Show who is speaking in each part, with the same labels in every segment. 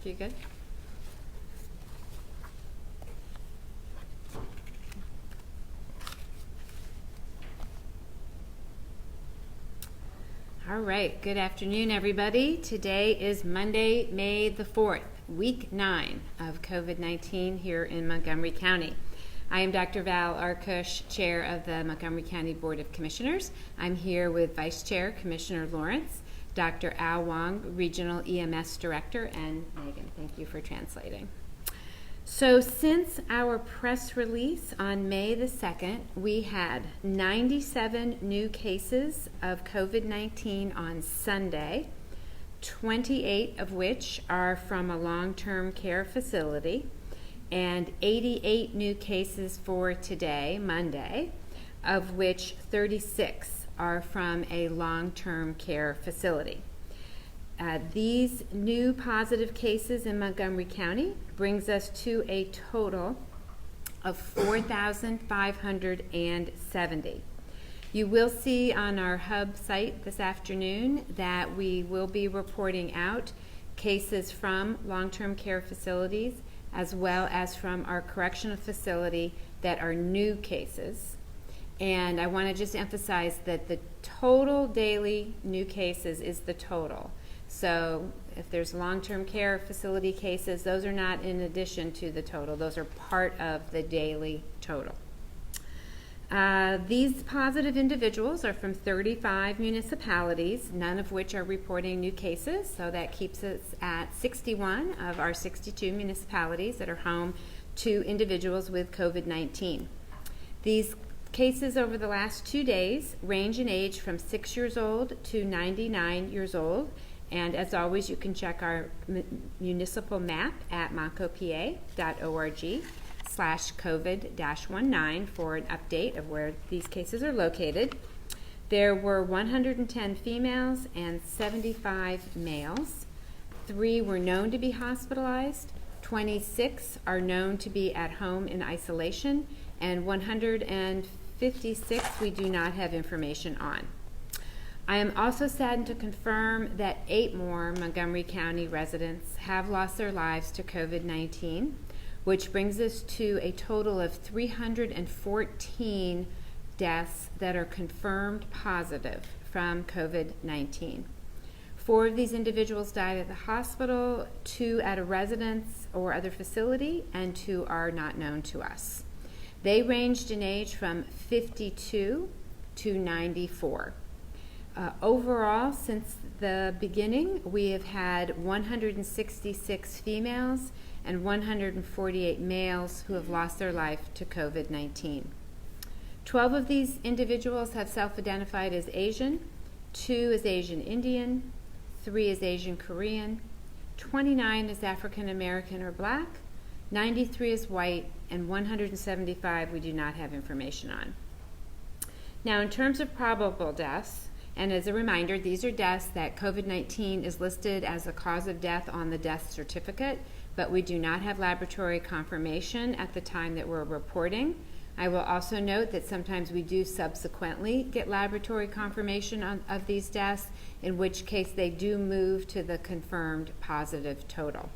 Speaker 1: You good? All right, good afternoon, everybody. Today is Monday, May the 4th, week 9 of COVID-19 here in Montgomery County. I am Dr. Val Arkush, Chair of the Montgomery County Board of Commissioners. I'm here with Vice Chair Commissioner Lawrence, Dr. Al Wong, Regional EMS Director, and Megan. Thank you for translating. So since our press release on May the 2nd, we had 97 new cases of COVID-19 on Sunday, 28 of which are from a long-term care facility, and 88 new cases for today, Monday, of which 36 are from a long-term care facility. These new positive cases in Montgomery County brings us to a total of 4,570. You will see on our hub site this afternoon that we will be reporting out cases from long-term care facilities as well as from our correctional facility that are new cases. And I want to just emphasize that the total daily new cases is the total. So if there's long-term care facility cases, those are not in addition to the total. Those are part of the daily total. These positive individuals are from 35 municipalities, none of which are reporting new cases. So that keeps us at 61 of our 62 municipalities that are home to individuals with COVID-19. These cases over the last 2 days range in age from 6 years old to 99 years old. And as always, you can check our municipal map at montcopa.org/COVID-19 for an update of where these cases are located. There were 110 females and 75 males. 3 were known to be hospitalized. 26 are known to be at home in isolation. And 156 we do not have information on. I am also saddened to confirm that 8 more Montgomery County residents have lost their lives to COVID-19, which brings us to a total of 314 deaths that are confirmed positive from COVID-19. 4 of these individuals died at the hospital, 2 at a residence or other facility, and 2 are not known to us. They ranged in age from 52 to 94. Overall, since the beginning, we have had 166 females and 148 males who have lost their life to COVID-19. 12 of these individuals have self-identified as Asian, 2 as Asian Indian, 3 as Asian Korean, 29 as African American or Black, 93 as white, and 175 we do not have information on. Now, in terms of probable deaths, and as a reminder, these are deaths that COVID-19 is listed as a cause of death on the death certificate, but we do not have laboratory confirmation at the time that we're reporting. I will also note that sometimes we do subsequently get laboratory confirmation of these deaths, in which case they do move to the confirmed positive total.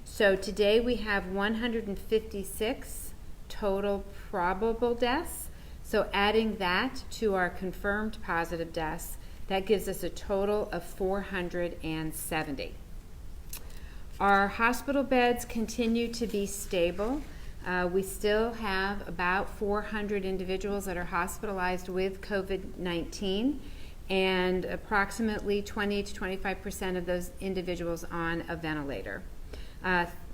Speaker 1: So today we have 156 total probable deaths. So adding that to our confirmed positive deaths, that gives us a total of 470. Our hospital beds continue to be stable. We still have about 400 individuals that are hospitalized with COVID-19, and approximately 20 to 25% of those individuals on a ventilator.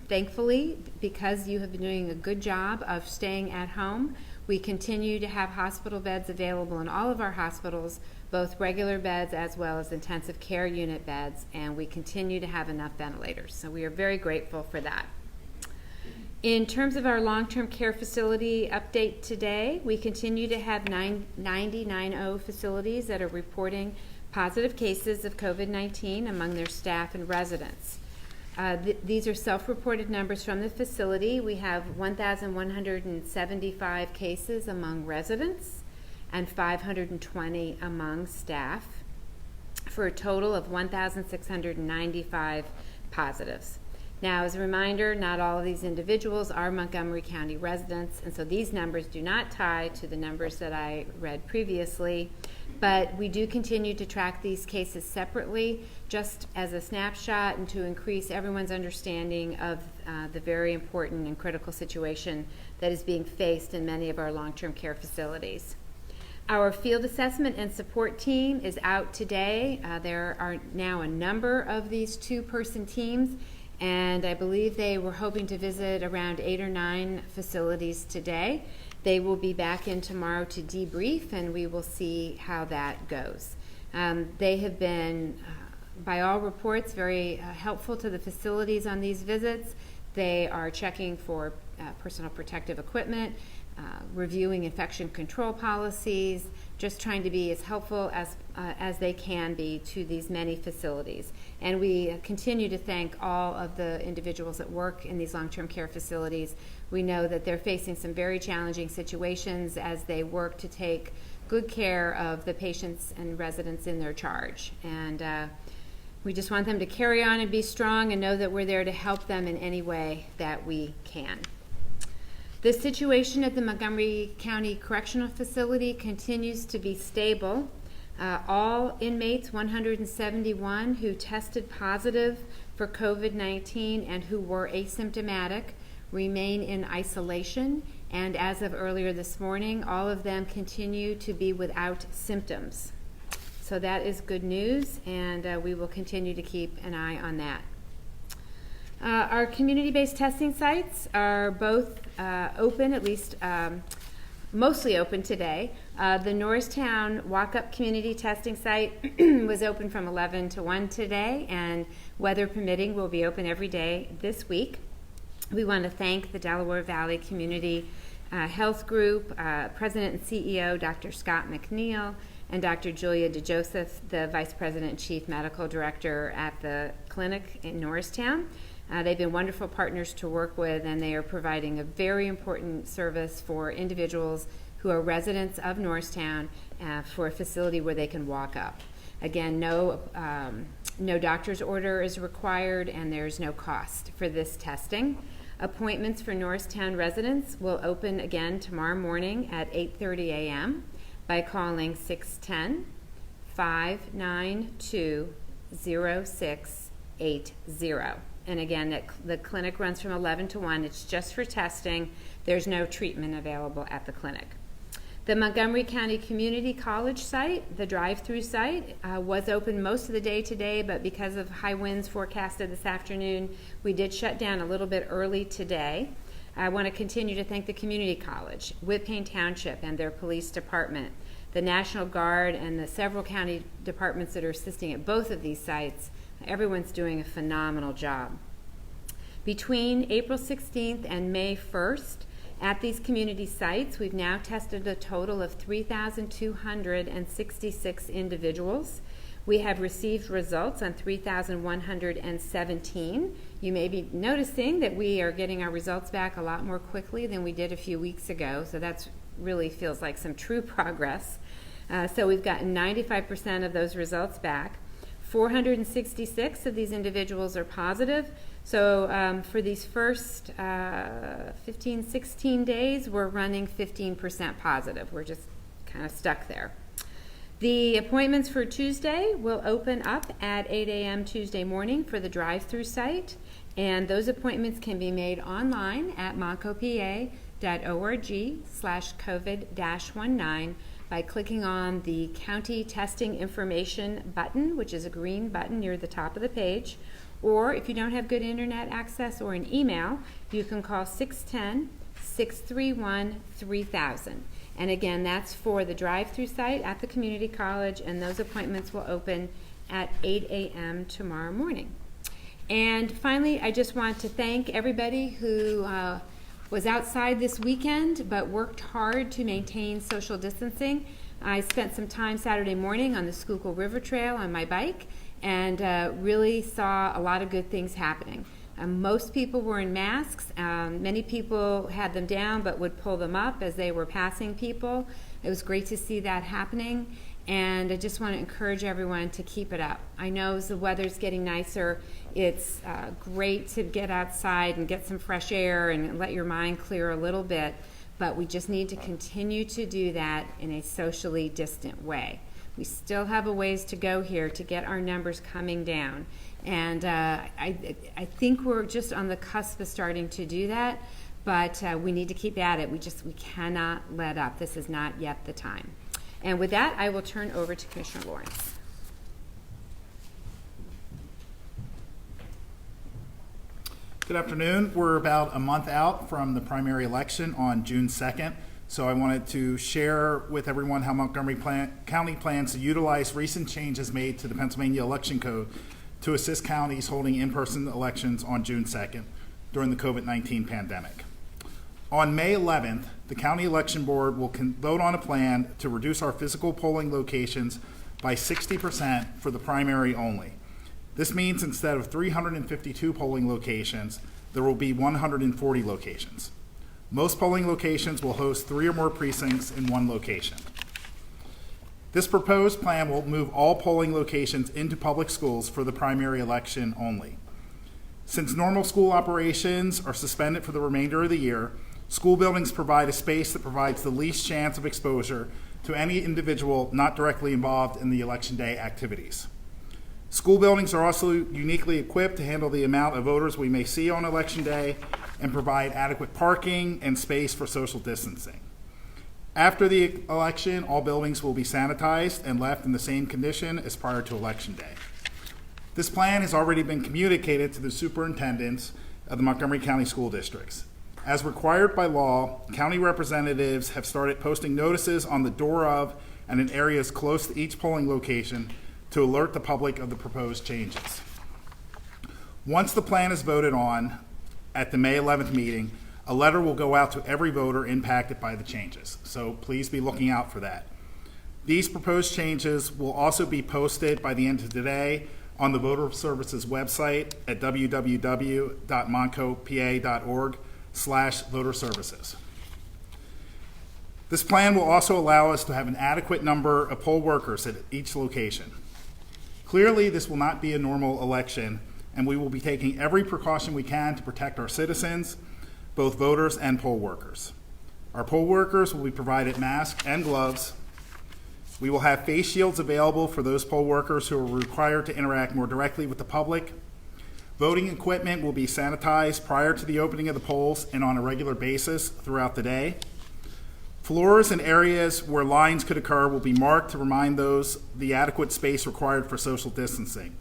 Speaker 1: Thankfully, because you have been doing a good job of staying at home, we continue to have hospital beds available in all of our hospitals, both regular beds as well as intensive care unit beds, and we continue to have enough ventilators. So we are very grateful for that. In terms of our long-term care facility update today, we continue to have 90 facilities that are reporting positive cases of COVID-19 among their staff and residents. These are self-reported numbers from the facility. We have 1,175 cases among residents and 520 among staff, for a total of 1,695 positives. Now, as a reminder, not all of these individuals are Montgomery County residents, and so these numbers do not tie to the numbers that I read previously, but we do continue to track these cases separately, just as a snapshot and to increase everyone's understanding of the very important and critical situation that is being faced in many of our long-term care facilities. Our field assessment and support team is out today. There are now a number of these two-person teams, and I believe they were hoping to visit around 8 or 9 facilities today. They will be back in tomorrow to debrief, and we will see how that goes. They have been, by all reports, very helpful to the facilities on these visits. They are checking for personal protective equipment, reviewing infection control policies, just trying to be as helpful as they can be to these many facilities. And we continue to thank all of the individuals that work in these long-term care facilities. We know that they're facing some very challenging situations as they work to take good care of the patients and residents in their charge. And we just want them to carry on and be strong and know that we're there to help them in any way that we can. The situation at the Montgomery County Correctional Facility continues to be stable. All inmates, 171 who tested positive for COVID-19 and who were asymptomatic, remain in isolation, and as of earlier this morning, all of them continue to be without symptoms. So that is good news, and we will continue to keep an eye on that. Our community-based testing sites are both open, at least mostly open today. The Norristown Walk-Up Community Testing Site was open from 11 to 1 today, and weather permitting will be open every day this week. We want to thank the Delaware Valley Community Health Group, President and CEO Dr. Scott McNeil, and Dr. Julia DeJoseph, the Vice President and Chief Medical Director at the clinic in Norristown. They've been wonderful partners to work with, and they are providing a very important service for individuals who are residents of Norristown for a facility where they can walk up. Again, no doctor's order is required, and there's no cost for this testing. Appointments for Norristown residents will open again tomorrow morning at 8:30 a.m. by calling 610-592-0680. And again, the clinic runs from 11 to 1. It's just for testing. There's no treatment available at the clinic. The Montgomery County Community College site, the drive-through site, was open most of the day today, but because of high winds forecasted this afternoon, we did shut down a little bit early today. I want to continue to thank the community college, Whippane Township and their police department, the National Guard, and the several county departments that are assisting at both of these sites. Everyone's doing a phenomenal job. Between April 16th and May 1st, at these community sites, we've now tested a total of 3,266 individuals. We have received results on 3,117. You may be noticing that we are getting our results back a lot more quickly than we did a few weeks ago, so that's really feels like some true progress. So we've gotten 95% of those results back. 466 of these individuals are positive. So for these first 15, 16 days, we're running 15% positive. We're just kind of stuck there. The appointments for Tuesday will open up at 8 a.m. Tuesday morning for the drive-through site, and those appointments can be made online at montcopa.org/COVID-19 by clicking on the County Testing Information button, which is a green button near the top of the page. Or if you don't have good internet access or an email, you can call 610-631-3000. And again, that's for the drive-through site at the community college, and those appointments will open at 8 a.m. tomorrow morning. And finally, I just want to thank everybody who was outside this weekend but worked hard to maintain social distancing. I spent some time Saturday morning on the Schuylkill River Trail on my bike and really saw a lot of good things happening. Most people were in masks. Many people had them down but would pull them up as they were passing people. It was great to see that happening. and I just want to encourage everyone to keep it up. I know as the weather's getting nicer, it's great to get outside and get some fresh air and let your mind clear a little bit, but we just need to continue to do that in a socially distant way. We still have a ways to go here to get our numbers coming down, and I think we're just on the cusp of starting to do that, but we need to keep at it. We cannot let up. This is not yet the time. And with that, I will turn over to Commissioner Lawrence.
Speaker 2: Good afternoon. We're about a month out from the primary election on June 2nd, so I wanted to share with everyone how Montgomery County plans to utilize recent changes made to the Pennsylvania Election Code to assist counties holding in-person elections on June 2nd during the COVID-19 pandemic. On May 11th, the County Election Board will vote on a plan to reduce our physical polling locations by 60% for the primary only. This means instead of 352 polling locations, there will be 140 locations. Most polling locations will host 3 or more precincts in one location. This proposed plan will move all polling locations into public schools for the primary election only. Since normal school operations are suspended for the remainder of the year, school buildings provide a space that provides the least chance of exposure to any individual not directly involved in the election day activities. School buildings are also uniquely equipped to handle the amount of voters we may see on election day and provide adequate parking and space for social distancing. After the election, all buildings will be sanitized and left in the same condition as prior to election day. This plan has already been communicated to the superintendents of the Montgomery County School Districts. As required by law, county representatives have started posting notices on the door of and in areas close to each polling location to alert the public of the proposed changes. Once the plan is voted on at the May 11th meeting, a letter will go out to every voter impacted by the changes, so please be looking out for that. These proposed changes will also be posted by the end of today on the Voter Services website at www.montcopa.org/voter services. This plan will also allow us to have an adequate number of poll workers at each location. Clearly, this will not be a normal election, and we will be taking every precaution we can to protect our citizens, both voters and poll workers. Our poll workers will be provided masks and gloves. We will have face shields available for those poll workers who are required to interact more directly with the public. Voting equipment will be sanitized prior to the opening of the polls and on a regular basis throughout the day. Floors and areas where lines could occur will be marked to remind those the adequate space required for social distancing.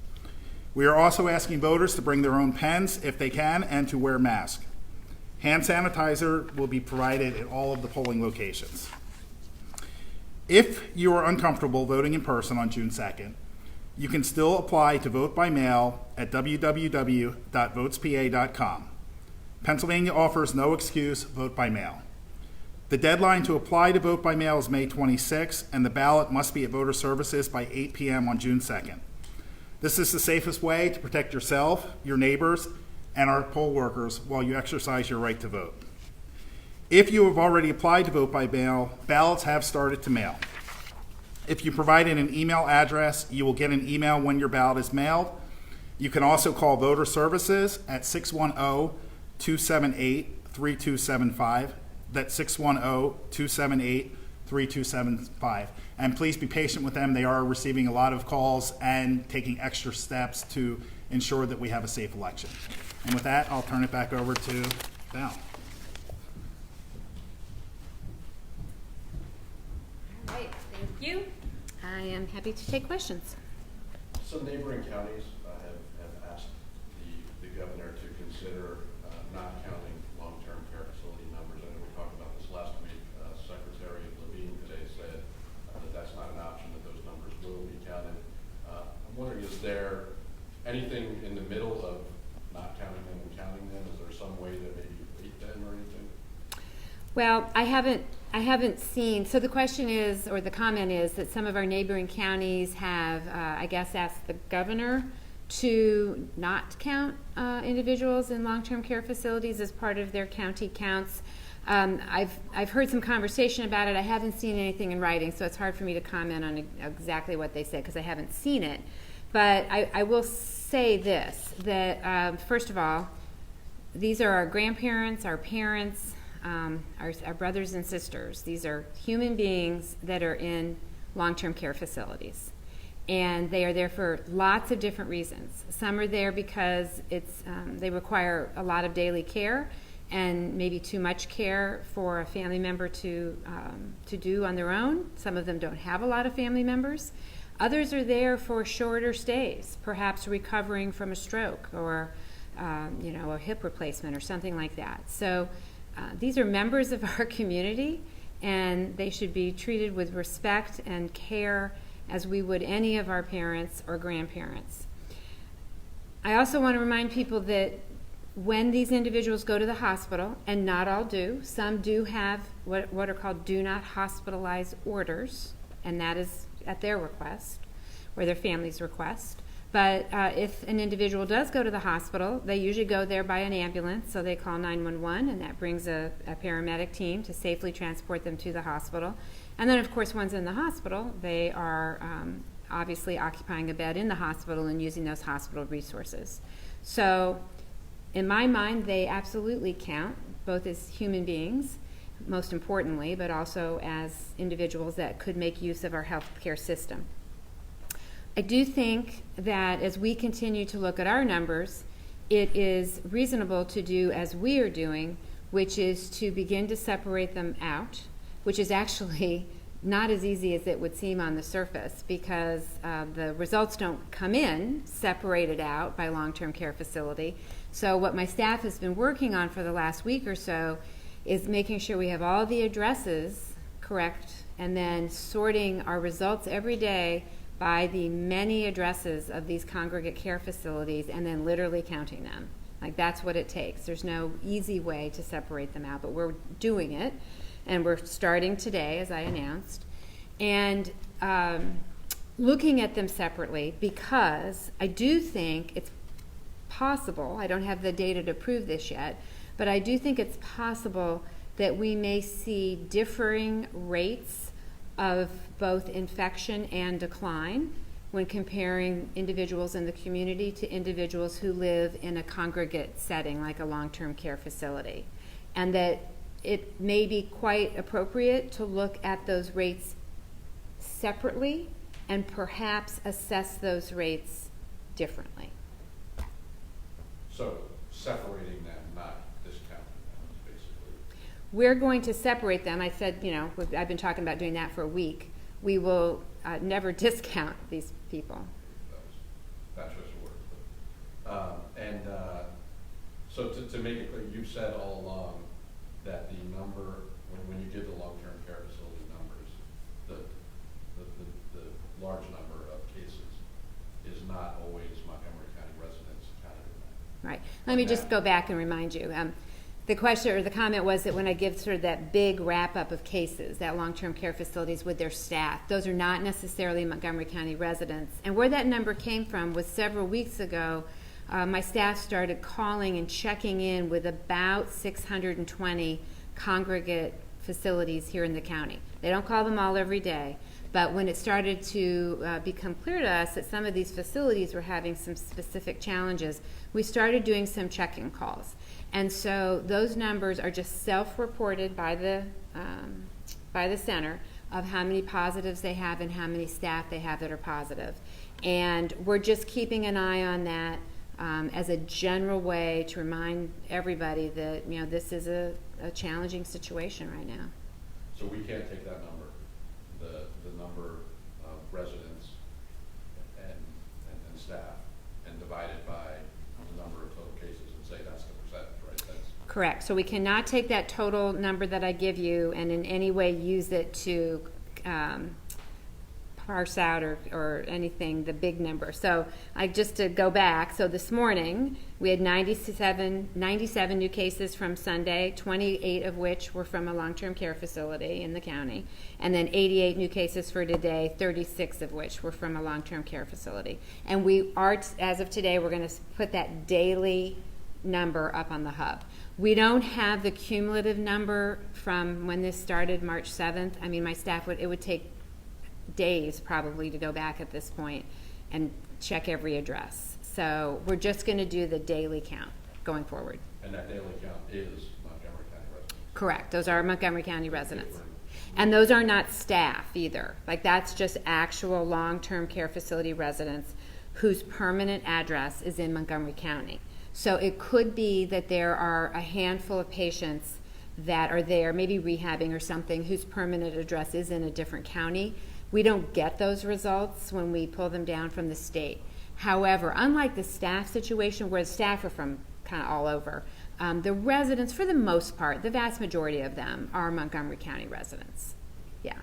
Speaker 2: We are also asking voters to bring their own pens if they can and to wear masks. Hand sanitizer will be provided at all of the polling locations. If you are uncomfortable voting in person on June 2nd, you can still apply to vote by mail at www.votespa.com. Pennsylvania offers no excuse, vote by mail. The deadline to apply to vote by mail is May 26th, and the ballot must be at Voter Services by 8 p.m. on June 2nd. This is the safest way to protect yourself, your neighbors, and our poll workers while you exercise your right to vote. If you have already applied to vote by mail, ballots have started to mail. If you provided an email address, you will get an email when your ballot is mailed. You can also call Voter Services at 610-278-3275. That's 610-278-3275. And please be patient with them. They are receiving a lot of calls and taking extra steps to ensure that we have a safe election. And with that, I'll turn it back over to Val.
Speaker 1: All right, thank you. I am happy to take questions.
Speaker 3: Some neighboring counties have asked the governor to consider not counting long-term care facility numbers. I know we talked about this last week. Secretary Levine today said that that's not an option, that those numbers will be counted. I'm wondering, is there anything in the middle of not counting them and counting them? Is there some way to maybe rate them or anything?
Speaker 1: Well, I haven't seen, so the question is, or the comment is, that some of our neighboring counties have, I guess, asked the governor to not count individuals in long-term care facilities as part of their county counts. I've heard some conversation about it. I haven't seen anything in writing, so it's hard for me to comment on exactly what they said because I haven't seen it. But I will say this, that first of all, these are our grandparents, our parents, our brothers and sisters. These are human beings that are in long-term care facilities. And they are there for lots of different reasons. Some are there because they require a lot of daily care and maybe too much care for a family member to do on their own. Some of them don't have a lot of family members. Others are there for shorter stays, perhaps recovering from a stroke or a hip replacement or something like that. So these are members of our community, and they should be treated with respect and care as we would any of our parents or grandparents. I also want to remind people that when these individuals go to the hospital, and not all do, some do have what are called do not hospitalize orders, and that is at their request or their family's request. But if an individual does go to the hospital, they usually go there by an ambulance, so they call 911, and that brings a paramedic team to safely transport them to the hospital. And then, of course, once in the hospital, they are obviously occupying a bed in the hospital and using those hospital resources. So in my mind, they absolutely count, both as human beings, most importantly, but also as individuals that could make use of our healthcare system. I do think that as we continue to look at our numbers, it is reasonable to do as we are doing, which is to begin to separate them out, which is actually not as easy as it would seem on the surface, because the results don't come in separated out by long-term care facility. So what my staff has been working on for the last week or so is making sure we have all the addresses correct, and then sorting our results every day by the many addresses of these congregate care facilities, and then literally counting them. Like, that's what it takes. There's no easy way to separate them out, but we're doing it, and we're starting today, as I announced, and looking at them separately, because I do think it's possible, I don't have the data to prove this yet, but I do think it's possible that we may see differing rates of both infection and decline when comparing individuals in the community to individuals who live in a congregate setting like a long-term care facility. And that it may be quite appropriate to look at those rates separately and perhaps assess those rates differently.
Speaker 3: So separating them, not discounting them, basically.
Speaker 1: We're going to separate them. I said, I've been talking about doing that for a week. We will never discount these people.
Speaker 3: That's just a word. So to make it clear, you've said all along that the number, when you give the long-term care facility numbers, the large number of cases is not always Montgomery County residents counted in that.
Speaker 1: Right. Let me just go back and remind you. The question or the comment was that when I give sort of that big wrap-up of cases, that long-term care facilities with their staff, those are not necessarily Montgomery County residents. And where that number came from was several weeks ago, my staff started calling and checking in with about 620 congregate facilities here in the county. They don't call them all every day, but when it started to become clear to us that some of these facilities were having some specific challenges, we started doing some check-in calls. And so those numbers are just self-reported by the center of how many positives they have and how many staff they have that are positive. And we're just keeping an eye on that as a general way to remind everybody that this is a challenging situation right now.
Speaker 3: So we can't take that number, the number of residents and staff, and divide it by the number of total cases and say that's the percentage, right? That's
Speaker 1: correct. So we cannot take that total number that I give you and in any way use it to parse out or anything, the big number. So just to go back, so this morning we had 97 new cases from Sunday, 28 of which were from a long-term care facility in the county, and then 88 new cases for today, 36 of which were from a long-term care facility. And we are, as of today, we're going to put that daily number up on the hub. We don't have the cumulative number from when this started, March 7th. I mean, my staff it would take days probably to go back at this point and check every address. So we're just going to do the daily count going forward.
Speaker 3: And that daily count is Montgomery County residents?
Speaker 1: Correct. Those are Montgomery County residents. And those are not staff either. Like, that's just actual long-term care facility residents whose permanent address is in Montgomery County. So it could be that there are a handful of patients that are there, maybe rehabbing or something, whose permanent address is in a different county. We don't get those results when we pull them down from the state. However, unlike the staff situation, where the staff are from kind of all over, the residents, for the most part, the vast majority of them are Montgomery County residents. Yeah.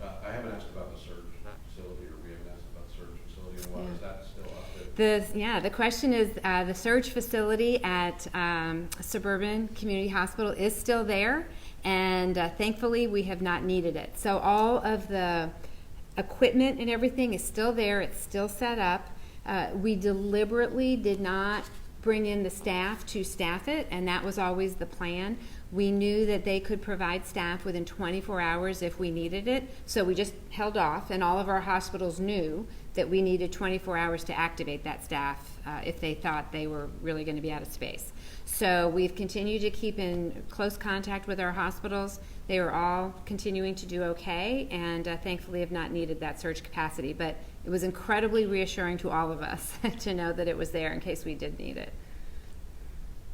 Speaker 3: I haven't asked about the surge facility, or we haven't asked about the surge facility in a while.
Speaker 1: Yeah.
Speaker 3: Is that still up there?
Speaker 1: The question is, the surge facility at Suburban Community Hospital is still there, and thankfully we have not needed it. So all of the equipment and everything is still there. It's still set up. We deliberately did not bring in the staff to staff it, and that was always the plan. We knew that they could provide staff within 24 hours if we needed it, so we just held off, and all of our hospitals knew that we needed 24 hours to activate that staff if they thought they were really going to be out of space. So we've continued to keep in close contact with our hospitals. They are all continuing to do okay, and thankfully have not needed that surge capacity. But it was incredibly reassuring to all of us to know that it was there in case we did need it.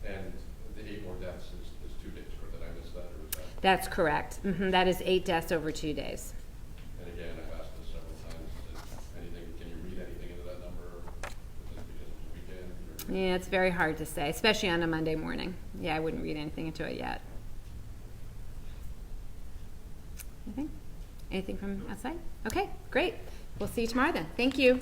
Speaker 3: And the 8 more deaths is 2 days, or did I miss that? Or is that?
Speaker 1: That's correct. That is 8 deaths over 2 days.
Speaker 3: And again, I've asked this several times. Can you read anything into that number? Is it because it's the weekend? Or?
Speaker 1: Yeah, it's very hard to say, especially on a Monday morning. Yeah, I wouldn't read anything into it yet. Anything? Anything from outside? Okay, great. We'll see you tomorrow then. Thank you.